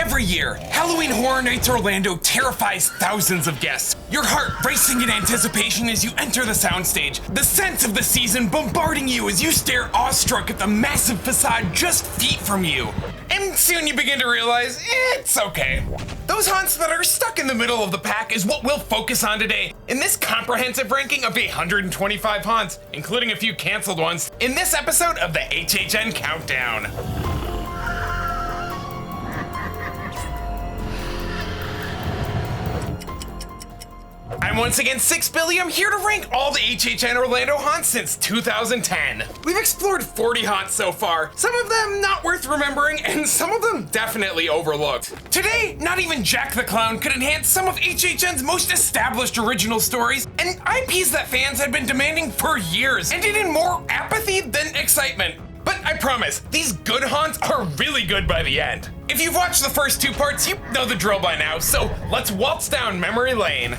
Every year, Halloween Horror Nights Orlando terrifies thousands of guests. Your heart racing in anticipation as you enter the soundstage, the sense of the season bombarding you as you stare awestruck at the massive facade just feet from you. And soon you begin to realize, it's okay. Those haunts that are stuck in the middle of the pack is what we'll focus on today in this comprehensive ranking of 125 haunts, including a few canceled ones, in this episode of the HHN Countdown. I'm once again SixBillium, here to rank all the HHN Orlando haunts since 2010. We've explored 40 haunts so far, some of them not worth remembering, and some of them definitely overlooked. Today, not even Jack the Clown could enhance some of HHN's most established original stories, and IPs that fans had been demanding for years, ended in more apathy than excitement. But I promise, these good haunts are really good by the end. If you've watched the first two parts, you know the drill by now, so let's waltz down memory lane.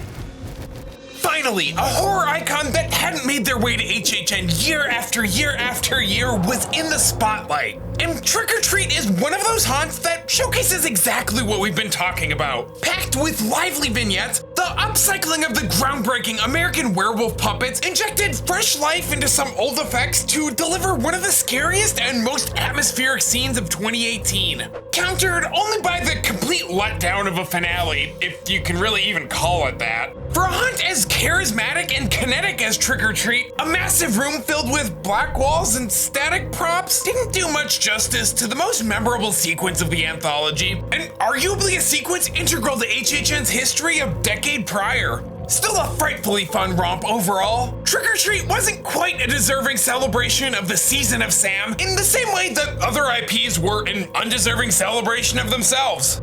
Finally, a horror icon that hadn't made their way to HHN year after year after year was in the spotlight. And Trick or Treat is one of those haunts that showcases exactly what we've been talking about. Packed with lively vignettes, the upcycling of the groundbreaking American Werewolf puppets injected fresh life into some old effects to deliver one of the scariest and most atmospheric scenes of 2018. Countered only by the complete letdown of a finale, if you can really even call it that. For a haunt as charismatic and kinetic as Trick or Treat, a massive room filled with black walls and static props didn't do much justice to the most memorable sequence of the anthology, and arguably a sequence integral to HHN's history a decade prior. Still a frightfully fun romp overall, Trick or Treat wasn't quite a deserving celebration of the season of Sam in the same way that other IPs were an undeserving celebration of themselves.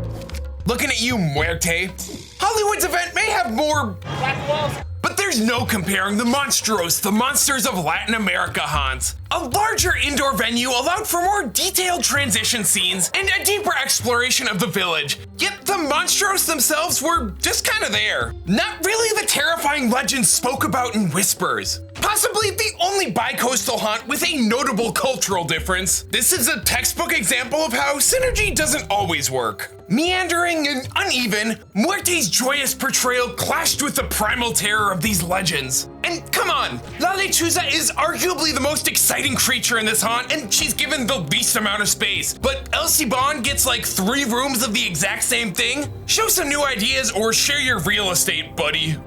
Looking at you, Muerte. Hollywood's event may have more black walls, but there's no comparing the Monstros, the Monsters of Latin America haunts. A larger indoor venue allowed for more detailed transition scenes and a deeper exploration of the village. Yet the Monstros themselves were just kind of there. Not really the terrifying legends spoke about in whispers. Possibly the only bi-coastal haunt with a notable cultural difference. This is a textbook example of how synergy doesn't always work. Meandering and uneven, Muerte's joyous portrayal clashed with the primal terror of these legends. And come on, La Lechuza is arguably the most exciting creature in this haunt, and she's given the least amount of space. But Elsie Bond gets like 3 rooms of the exact same thing? Show some new ideas or share your real estate, buddy.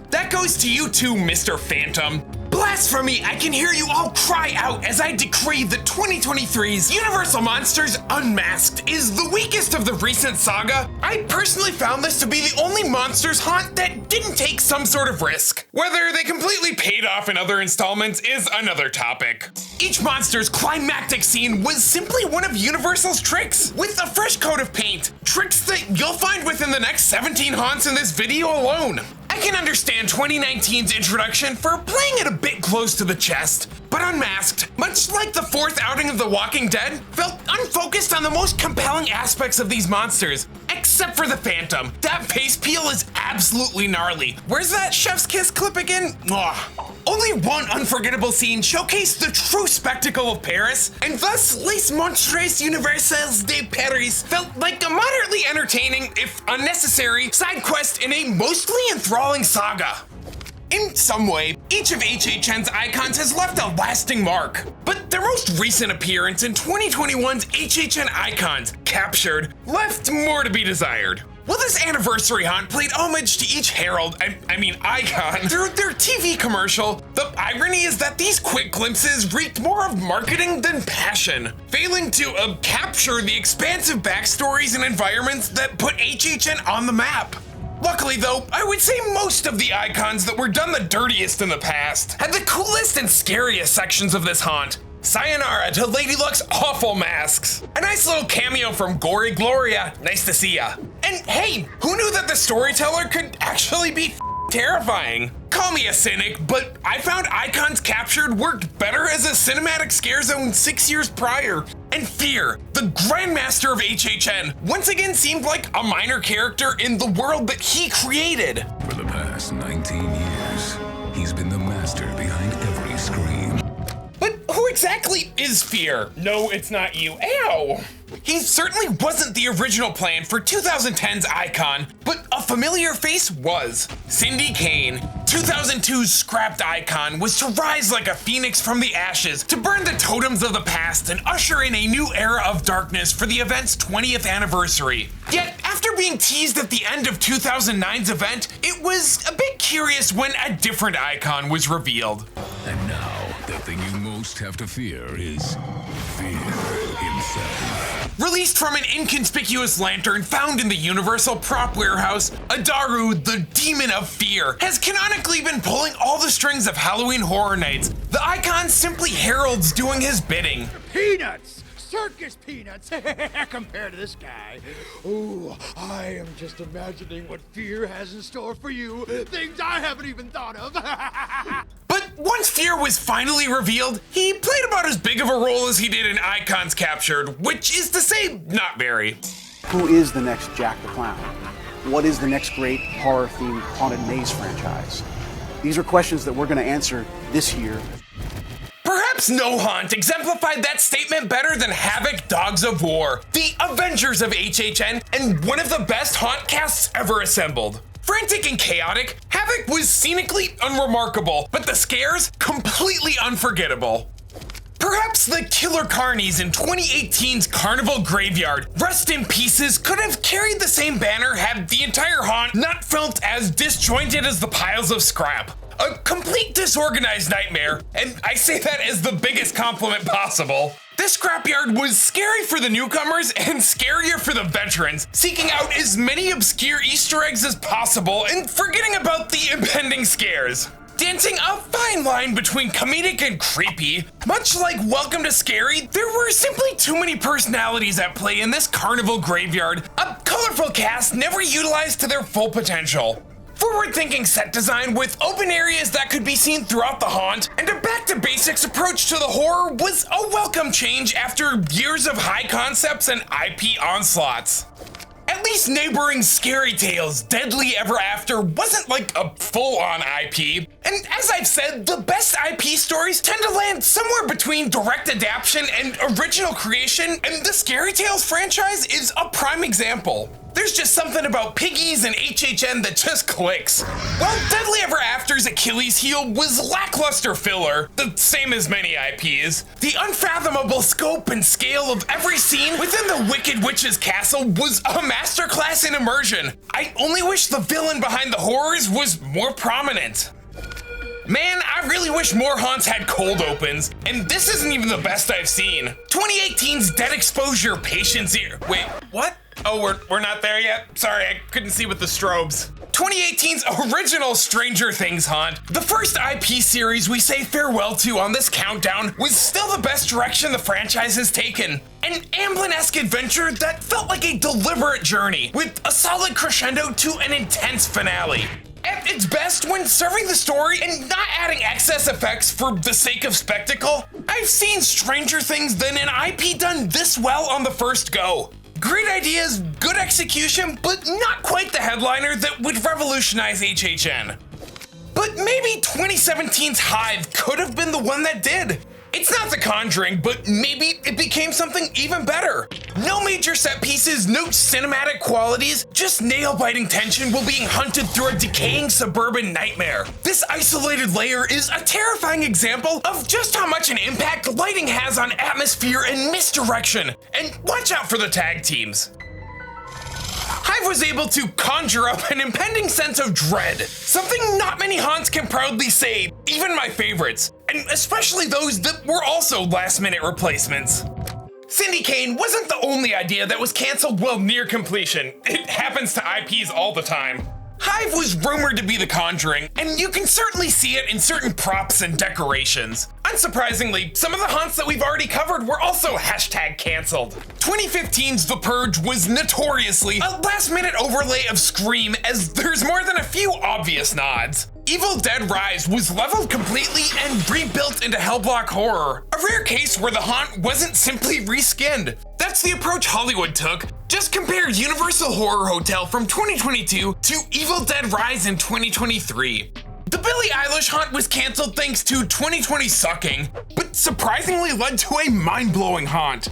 That goes to you too, Mr. Phantom. Blasphemy, I can hear you all cry out as I decree that 2023's Universal Monsters Unmasked is the weakest of the recent saga. I personally found this to be the only Monsters haunt that didn't take some sort of risk. Whether they completely paid off in other installments is another topic. Each monster's climactic scene was simply one of Universal's tricks, with a fresh coat of paint. Tricks that you'll find within the next 17 haunts in this video alone. I can understand 2019's introduction for playing it a bit close to the chest, but Unmasked, much like the 4th outing of The Walking Dead, felt unfocused on the most compelling aspects of these monsters, except for the Phantom. That face peel is absolutely gnarly. Where's that Chef's Kiss clip again? Only one unforgettable scene showcased the true spectacle of Paris, and thus Les Monstres Universels de Paris felt like a moderately entertaining, if unnecessary, side quest in a mostly enthralling saga. In some way, each of HHN's icons has left a lasting mark, but their most recent appearance in 2021's HHN Icons, Captured, left more to be desired. Well, this anniversary haunt played homage to each herald, icon, through their TV commercial. The irony is that these quick glimpses reeked more of marketing than passion, failing to capture the expansive backstories and environments that put HHN on the map. Luckily though, I would say most of the icons that were done the dirtiest in the past had the coolest and scariest sections of this haunt. Sayonara to Lady Luck's awful masks. A nice little cameo from Gory Gloria. Nice to see ya. And hey, who knew that the storyteller could actually be terrifying? Call me a cynic, but I found Icons Captured worked better as a cinematic scare zone 6 years prior. And Fear, the Grandmaster of HHN, once again seemed like a minor character in the world that he created. For the past 19 years, he's been the master behind every scream. But who exactly is Fear? No, it's not you. Ow! He certainly wasn't the original plan for 2010's Icon, but a familiar face was. Cindy Kane, 2002's scrapped Icon, was to rise like a phoenix from the ashes, to burn the totems of the past and usher in a new era of darkness for the event's 20th anniversary. Yet, after being teased at the end of 2009's event, it was a bit curious when a different Icon was revealed. And now, the thing you most have to fear is fear himself. Released from an inconspicuous lantern found in the Universal Prop Warehouse, Adaru, the Demon of Fear, has canonically been pulling all the strings of Halloween Horror Nights. The Icon simply heralds doing his bidding. Peanuts! Circus peanuts compared to this guy. Ooh, I am just imagining what fear has in store for you. Things I haven't even thought of. But once Fear was finally revealed, he played about as big of a role as he did in Icons Captured, which is to say, not very. Who is the next Jack the Clown? What is the next great horror-themed Haunted Maze franchise? These are questions that we're going to answer this year. Perhaps no haunt exemplified that statement better than Havoc Dogs of War, the Avengers of HHN, and one of the best haunt casts ever assembled. Frantic and chaotic, Havoc was scenically unremarkable, but the scares completely unforgettable. Perhaps the killer carnies in 2018's Carnival Graveyard, Rust in Pieces, could have carried the same banner had the entire haunt not felt as disjointed as the piles of scrap. A complete disorganized nightmare, and I say that as the biggest compliment possible. This scrapyard was scary for the newcomers and scarier for the veterans, seeking out as many obscure Easter eggs as possible and forgetting about the impending scares. Dancing a fine line between comedic and creepy, much like Welcome to Scary, there were simply too many personalities at play in this Carnival Graveyard, a colorful cast never utilized to their full potential. Forward-thinking set design with open areas that could be seen throughout the haunt, and a back-to-basics approach to the horror was a welcome change after years of high concepts and IP onslaughts. At least neighboring Scary Tales, Deadly Ever After wasn't like a full-on IP, and as I've said, the best IP stories tend to land somewhere between direct adaptation and original creation, and the Scary Tales franchise is a prime example. There's just something about Piggies and HHN that just clicks. While Deadly Ever After's Achilles heel was lackluster filler, the same as many IPs, the unfathomable scope and scale of every scene within the Wicked Witch's castle was a masterclass in immersion. I only wish the villain behind the horrors was more prominent. Man, I really wish more haunts had cold opens, and this isn't even the best I've seen. 2018's Dead Exposure Patient Zero. Wait, what? Oh, we're not there yet? Sorry, I couldn't see with the strobes. 2018's original Stranger Things haunt, the first IP series we say farewell to on this countdown, was still the best direction the franchise has taken. An Amblin-esque adventure that felt like a deliberate journey, with a solid crescendo to an intense finale. At its best, when serving the story and not adding excess effects for the sake of spectacle, I've seen stranger things than an IP done this well on the first go. Great ideas, good execution, but not quite the headliner that would revolutionize HHN. But maybe 2017's Hive could have been the one that did. It's not The Conjuring, but maybe it became something even better. No major set pieces, no cinematic qualities, just nail-biting tension while being hunted through a decaying suburban nightmare. This isolated layer is a terrifying example of just how much an impact lighting has on atmosphere and misdirection. And watch out for the tag teams. Hive was able to conjure up an impending sense of dread, something not many haunts can proudly say, even my favorites, and especially those that were also last-minute replacements. Cindy Kane wasn't the only idea that was canceled while near completion. It happens to IPs all the time. Hive was rumored to be The Conjuring, and you can certainly see it in certain props and decorations. Unsurprisingly, some of the haunts that we've already covered were also #canceled. 2015's The Purge was notoriously a last-minute overlay of Scream, as there's more than a few obvious nods. Evil Dead Rise was leveled completely and rebuilt into Hellblock Horror, a rare case where the haunt wasn't simply reskinned. That's the approach Hollywood took. Just compare Universal Horror Hotel from 2022 to Evil Dead Rise in 2023. The Billie Eilish haunt was canceled thanks to 2020 sucking, but surprisingly led to a mind-blowing haunt.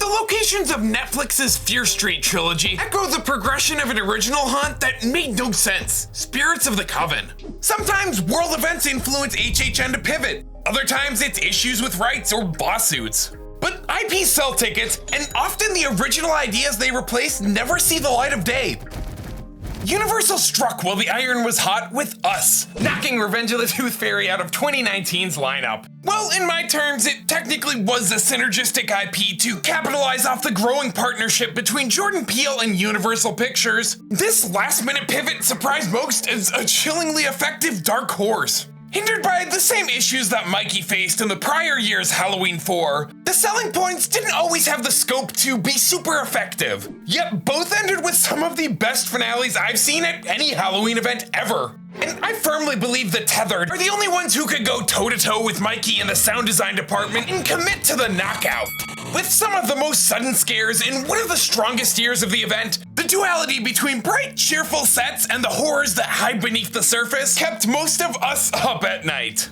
The locations of Netflix's Fear Street trilogy echo the progression of an original haunt that made no sense, Spirits of the Coven. Sometimes world events influence HHN to pivot, other times it's issues with rights or lawsuits. But IPs sell tickets, and often the original ideas they replace never see the light of day. Universal struck while the iron was hot with Us, knocking Revenge of the Tooth Fairy out of 2019's lineup. Well, in my terms, it technically was a synergistic IP to capitalize off the growing partnership between Jordan Peele and Universal Pictures. This last-minute pivot surprised most as a chillingly effective dark horse. Hindered by the same issues that Mikey faced in the prior year's Halloween 4, the selling points didn't always have the scope to be super effective. Yet both ended with some of the best finales I've seen at any Halloween event ever. And I firmly believe the Tethered are the only ones who could go toe-to-toe with Mikey in the sound design department and commit to the knockout. With some of the most sudden scares in one of the strongest years of the event, the duality between bright, cheerful sets and the horrors that hide beneath the surface kept most of us up at night.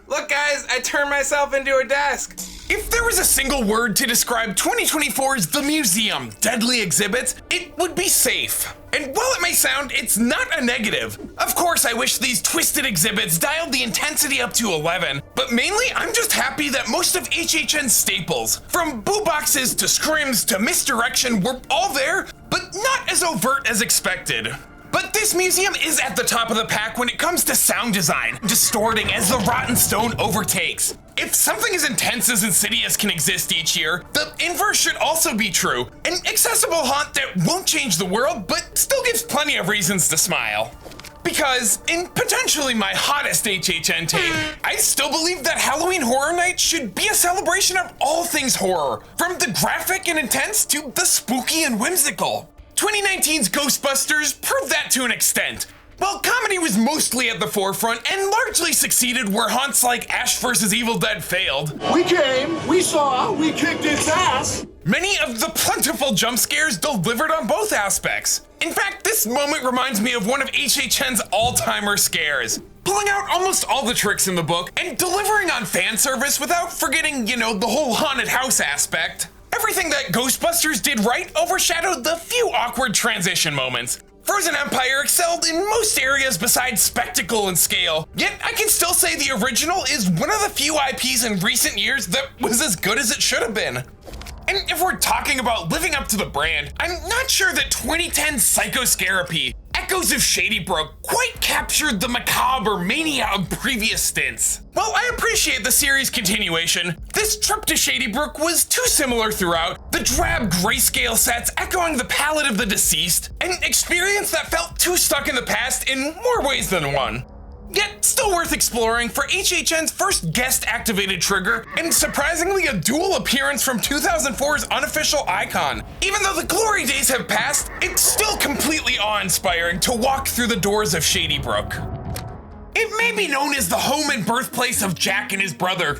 Look guys, I turned myself into a desk. If there was a single word to describe 2024's The Museum Deadly Exhibits, it would be safe. And while it may sound, it's not a negative. Of course, I wish these twisted exhibits dialed the intensity up to 11, but mainly I'm just happy that most of HHN's staples, from boo boxes to scrims to misdirection, were all there, but not as overt as expected. But this museum is at the top of the pack when it comes to sound design, distorting as the rotten stone overtakes. If something as intense as Insidious can exist each year, the inverse should also be true. An accessible haunt that won't change the world, but still gives plenty of reasons to smile. Because, in potentially my hottest HHN take, I still believe that Halloween Horror Night should be a celebration of all things horror, from the graphic and intense to the spooky and whimsical. 2019's Ghostbusters proved that to an extent. While comedy was mostly at the forefront and largely succeeded where haunts like Ash vs. Evil Dead failed, We came, we saw, we kicked its ass. many of the plentiful jump scares delivered on both aspects. In fact, this moment reminds me of one of HHN's all-timer scares. Pulling out almost all the tricks in the book and delivering on fan service without forgetting, the whole haunted house aspect. Everything that Ghostbusters did right overshadowed the few awkward transition moments. Frozen Empire excelled in most areas besides spectacle and scale, yet I can still say the original is one of the few IPs in recent years that was as good as it should have been. And if we're talking about living up to the brand, I'm not sure that 2010's Psychoscarapy, Echoes of Shady Brook, quite captured the macabre mania of previous stints. While I appreciate the series' continuation, this trip to Shady Brook was too similar throughout, the drab grayscale sets echoing the palette of the deceased, an experience that felt too stuck in the past in more ways than one. Yet still worth exploring for HHN's first guest-activated trigger, and surprisingly a dual appearance from 2004's unofficial icon. Even though the glory days have passed, it's still completely awe-inspiring to walk through the doors of Shady Brook. It may be known as the home and birthplace of Jack and his brother,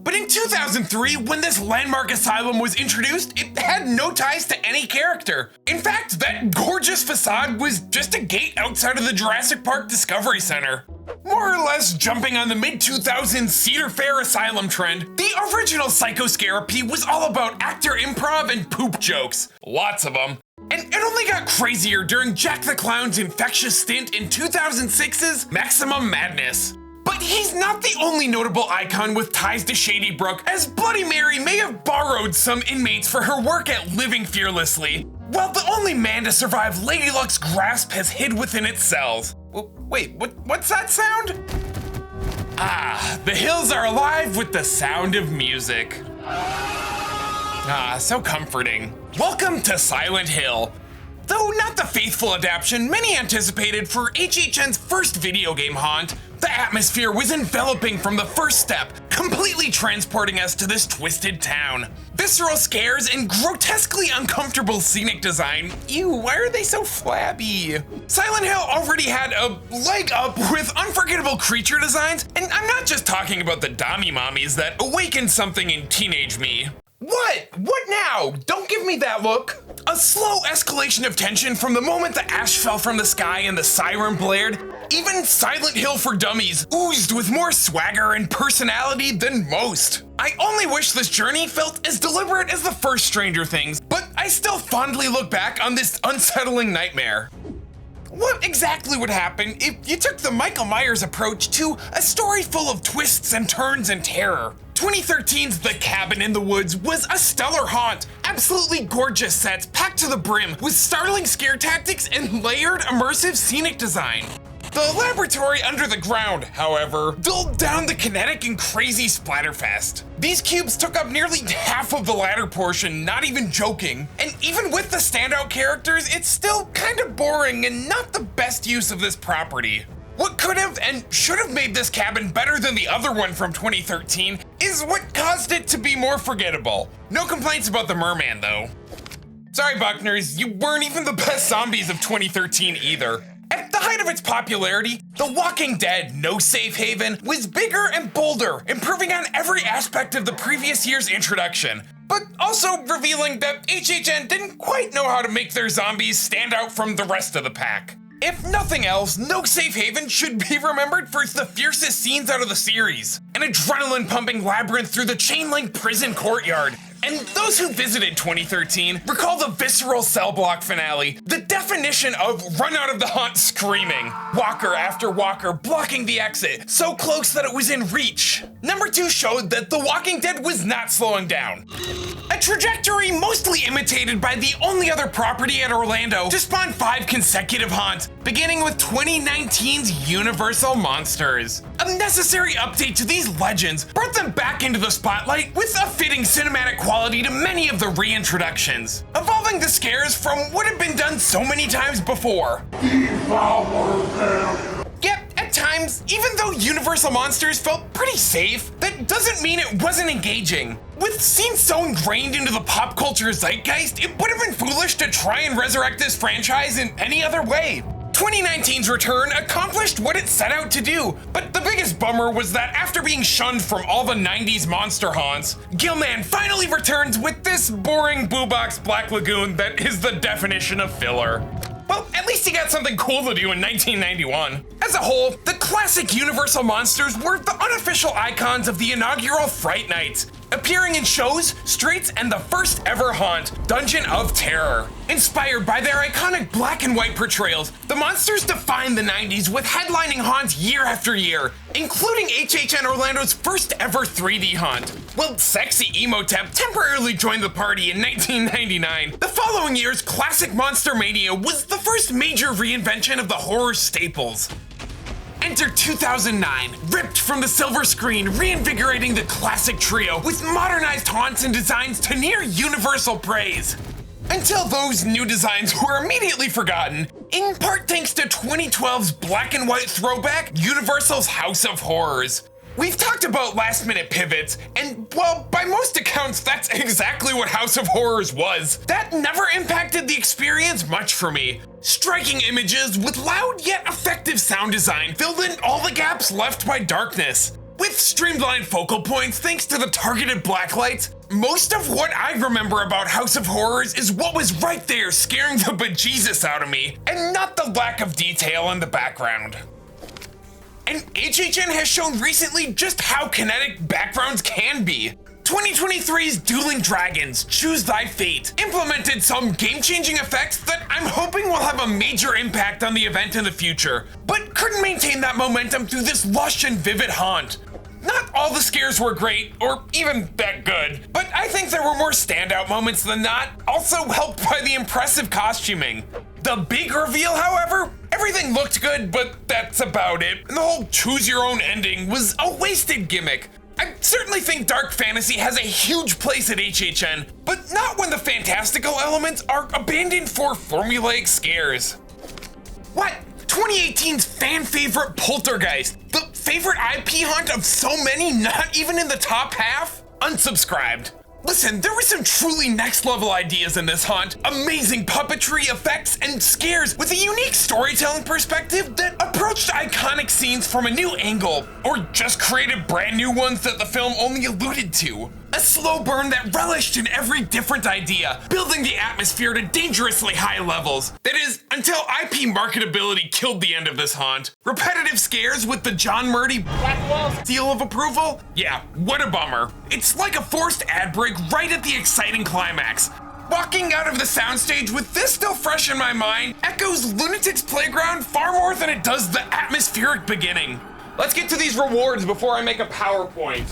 but in 2003, when this landmark asylum was introduced, it had no ties to any character. In fact, that gorgeous facade was just a gate outside of the Jurassic Park Discovery Center. More or less jumping on the mid-2000s Cedar Fair Asylum trend, the original Psychoscarapy was all about actor improv and poop jokes. Lots of them. And it only got crazier during Jack the Clown's infectious stint in 2006's Maximum Madness. But he's not the only notable icon with ties to Shady Brook, as Bloody Mary may have borrowed some inmates for her work at Living Fearlessly, while the only man to survive Lady Luck's grasp has hid within its cells. Wait, what's that sound? Ah, the hills are alive with the sound of music. Ah, so comforting. Welcome to Silent Hill. Though not the faithful adaptation many anticipated for HHN's first video game haunt, the atmosphere was enveloping from the first step, completely transporting us to this twisted town. Visceral scares and grotesquely uncomfortable scenic design. Ew, why are they so flabby? Silent Hill already had a leg up with unforgettable creature designs, and I'm not just talking about the Dommy Mommies that awakened something in teenage me. What? What now? Don't give me that look. A slow escalation of tension from the moment the ash fell from the sky and the siren blared. Even Silent Hill for Dummies oozed with more swagger and personality than most. I only wish this journey felt as deliberate as the first Stranger Things, but I still fondly look back on this unsettling nightmare. What exactly would happen if you took the Michael Myers approach to a story full of twists and turns and terror? 2013's The Cabin in the Woods was a stellar haunt, absolutely gorgeous sets packed to the brim with startling scare tactics and layered immersive scenic design. The laboratory under the ground, however, dulled down the kinetic and crazy splatterfest. These cubes took up nearly half of the latter portion, not even joking. And even with the standout characters, it's still kind of boring and not the best use of this property. What could have and should have made this cabin better than the other one from 2013 is what caused it to be more forgettable. No complaints about the merman though. Sorry Buckners, you weren't even the best zombies of 2013 either. At the height of its popularity, The Walking Dead No Safe Haven was bigger and bolder, improving on every aspect of the previous year's introduction, but also revealing that HHN didn't quite know how to make their zombies stand out from the rest of the pack. If nothing else, No Safe Haven should be remembered for the fiercest scenes out of the series. An adrenaline-pumping labyrinth through the chain-link prison courtyard. And those who visited 2013 recall the visceral cell block finale, the definition of run out of the haunt screaming. Walker after walker blocking the exit, so close that it was in reach. Number 2 showed that The Walking Dead was not slowing down. A trajectory mostly imitated by the only other property at Orlando to spawn 5 consecutive haunts, beginning with 2019's Universal Monsters. A necessary update to these legends brought them back into the spotlight with a fitting cinematic quality to many of the reintroductions, evolving the scares from what had been done so many times before. Yet, at times, even though Universal Monsters felt pretty safe, that doesn't mean it wasn't engaging. With scenes so ingrained into the pop culture zeitgeist, it would have been foolish to try and resurrect this franchise in any other way. 2019's return accomplished what it set out to do, but the biggest bummer was that after being shunned from all the 90s monster haunts, Gilman finally returns with this boring Blue Box Black Lagoon that is the definition of filler. Well, at least he got something cool to do in 1991. As a whole, the classic Universal Monsters were the unofficial icons of the inaugural Fright Nights, appearing in shows, streets, and the first ever haunt, Dungeon of Terror. Inspired by their iconic black and white portrayals, the monsters defined the 90s with headlining haunts year after year, including HHN Orlando's first ever 3D haunt. Well, Sexy Emotep temporarily joined the party in 1999. The following year's classic Monster Mania was the first major reinvention of the horror staples. Enter 2009, ripped from the silver screen, reinvigorating the classic trio with modernized haunts and designs to near universal praise. Until those new designs were immediately forgotten, in part thanks to 2012's black and white throwback, Universal's House of Horrors. We've talked about last-minute pivots, and well, by most accounts, that's exactly what House of Horrors was. That never impacted the experience much for me. Striking images with loud yet effective sound design filled in all the gaps left by darkness. With streamlined focal points thanks to the targeted blacklights, most of what I remember about House of Horrors is what was right there scaring the bejesus out of me, and not the lack of detail in the background. And HHN has shown recently just how kinetic backgrounds can be. 2023's Dueling Dragons, Choose Thy Fate implemented some game-changing effects that I'm hoping will have a major impact on the event in the future, but couldn't maintain that momentum through this lush and vivid haunt. Not all the scares were great, or even that good, but I think there were more standout moments than not, also helped by the impressive costuming. The big reveal, however, everything looked good, but that's about it. And the whole choose-your-own ending was a wasted gimmick. I certainly think dark fantasy has a huge place at HHN, but not when the fantastical elements are abandoned for formulaic scares. What? 2018's fan favorite Poltergeist, the favorite IP haunt of so many not even in the top half? Unsubscribed. Listen, there were some truly next level ideas in this haunt, amazing puppetry, effects, and scares with a unique storytelling perspective that approached iconic scenes from a new angle, or just created brand new ones that the film only alluded to. A slow burn that relished in every different idea, building the atmosphere to dangerously high levels. That is, until IP marketability killed the end of this haunt. Repetitive scares with the John Murdy Black Wall seal of approval? Yeah, what a bummer. It's like a forced ad break right at the exciting climax. Walking out of the soundstage with this still fresh in my mind echoes Lunatic's Playground far more than it does the atmospheric beginning. Let's get to these rewards before I make a PowerPoint.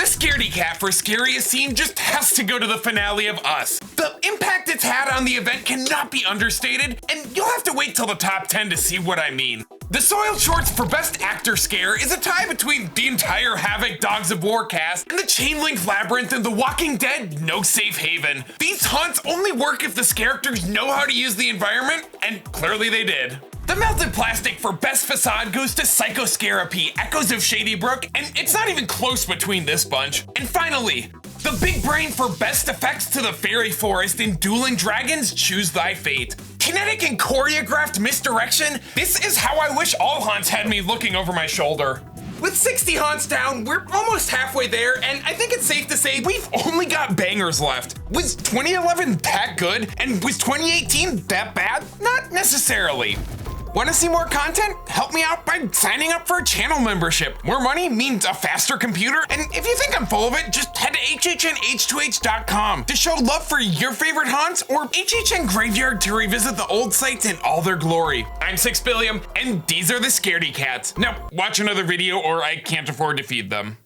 The Scaredy Cat for Scariest Scene just has to go to the finale of Us. The impact it's had on the event cannot be understated, and you'll have to wait till the top 10 to see what I mean. The Soiled Shorts for Best Actor Scare is a tie between the entire Havoc Dogs of War cast and the Chainlink Labyrinth and The Walking Dead No Safe Haven. These haunts only work if the characters know how to use the environment, and clearly they did. The Melted Plastic for Best Facade goes to Psychoscarapy, Echoes of Shady Brook, and it's not even close between this bunch. And finally, the Big Brain for Best Effects to the Fairy Forest in Dueling Dragons Choose Thy Fate. Kinetic and choreographed misdirection, this is how I wish all haunts had me looking over my shoulder. With 60 haunts down, we're almost halfway there, and I think it's safe to say we've only got bangers left. Was 2011 that good? And was 2018 that bad? Not necessarily. Want to see more content? Help me out by signing up for a channel membership. More money means a faster computer, and if you think I'm full of it, just head to hhnh2h.com to show love for your favorite haunts or HHN Graveyard to revisit the old sites in all their glory. I'm SixBillium, and these are the Scaredy Cats. Now, watch another video or I can't afford to feed them.